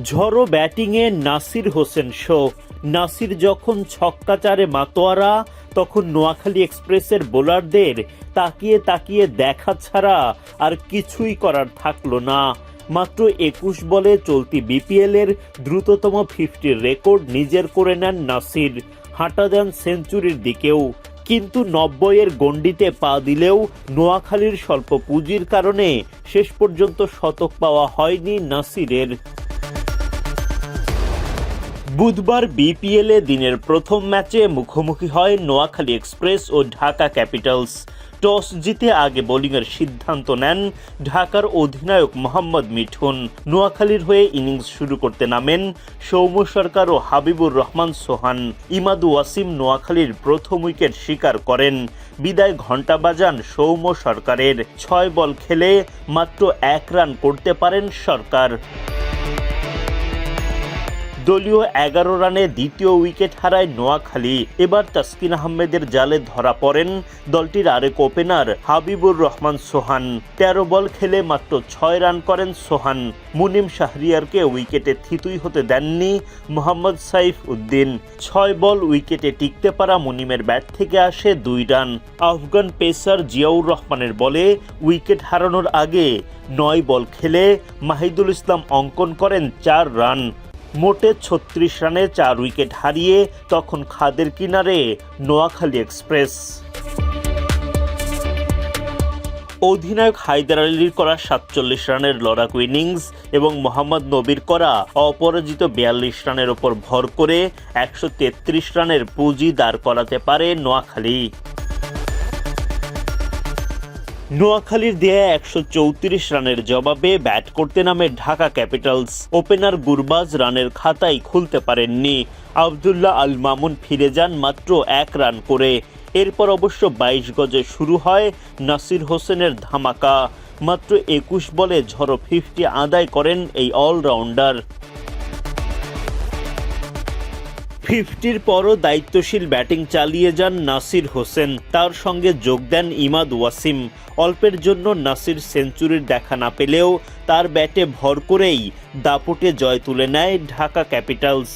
ঝড়ো ব্যাটিংয়ে নাসির হোসেন শো। নাসির যখন ছক্কাচারে মাতোয়ারা, তখন নোয়াখালী এক্সপ্রেসের বোলারদের তাকিয়ে তাকিয়ে দেখা ছাড়া আর কিছুই করার থাকলো না। মাত্র 21 বলে চলতি বিপিএলের দ্রুততম 50 রেকর্ড নিজের করে নেন নাসির। হাঁটা দেন সেঞ্চুরির দিকেও, কিন্তু 90-এর গণ্ডিতে পা দিলেও নোয়াখালীর স্বল্প পুঁজির কারণে শেষ পর্যন্ত শতক পাওয়া হয়নি নাসিরের। বুধবার বিপিএলে দিনের প্রথম ম্যাচে মুখোমুখি হয় নোয়াখালী এক্সপ্রেস ও ঢাকা ক্যাপিটালস। টস জিতে আগে বোলিংয়ের সিদ্ধান্ত নেন ঢাকার অধিনায়ক মোহাম্মদ মিঠুন। নোয়াখালীর হয়ে ইনিংস শুরু করতে নামেন সৌম্য সরকার ও হাবিবুর রহমান সোহান। ইমাদ ওয়াসিম নোয়াখালীর প্রথম উইকেট শিকার করেন। বিদায় ঘণ্টা বাজান সৌম্য সরকারের। 6 বল খেলে মাত্র 1 রান করতে পারেন সরকার। দলীয় 11 রানে দ্বিতীয় উইকেট হারায় নোয়াখালী। এবার তাসকিন আহমেদের জালে ধরা পড়েন দলটির আরেক ওপেনার হাবিবুর রহমান সোহান। 13 বল খেলে মাত্র 6 রান করেন সোহান। মুনিম শাহরিয়ারকে উইকেটে থিতুই হতে দেননি মোহাম্মদ সাইফ উদ্দিন। 6 বল উইকেটে টিকতে পারা মুনিমের ব্যাট থেকে আসে 2 রান। আফগান পেসার জিয়াউর রহমানের বলে উইকেট হারানোর আগে 9 বল খেলে মাহিদুল ইসলাম অঙ্কন করেন 4 রান। মোটে 36 রানে 4 উইকেট হারিয়ে তখন খাদের কিনারে নোয়াখালী এক্সপ্রেস। অধিনায়ক হায়দার আলীর করা 47 রানের লড়াকু ইনিংস এবং মোহাম্মদ নবীর করা অপরাজিত 42 রানের ওপর ভর করে 133 রানের পুঁজি দাঁড় করাতে পারে নোয়াখালী। নোয়াখালীর দেয়া 134 রানের জবাবে ব্যাট করতে নামে ঢাকা ক্যাপিটালস। ওপেনার গুরবাজ রানের খাতাই খুলতে পারেননি। আবদুল্লাহ আল মামুন ফিরে যান মাত্র 1 রান করে। এরপর অবশ্য 22 গজে শুরু হয় নাসির হোসেনের ধামাকা। মাত্র 21 বলে ঝড়ো 50 আদায় করেন এই অলরাউন্ডার। 50-র পরও দায়িত্বশীল ব্যাটিং চালিয়ে যান নাসির হোসেন। তার সঙ্গে যোগ দেন ইমাদ ওয়াসিম। অল্পের জন্য নাসির সেঞ্চুরির দেখা না পেলেও তার ব্যাটে ভর করেই দাপটে জয় তুলে নেয় ঢাকা ক্যাপিটালস।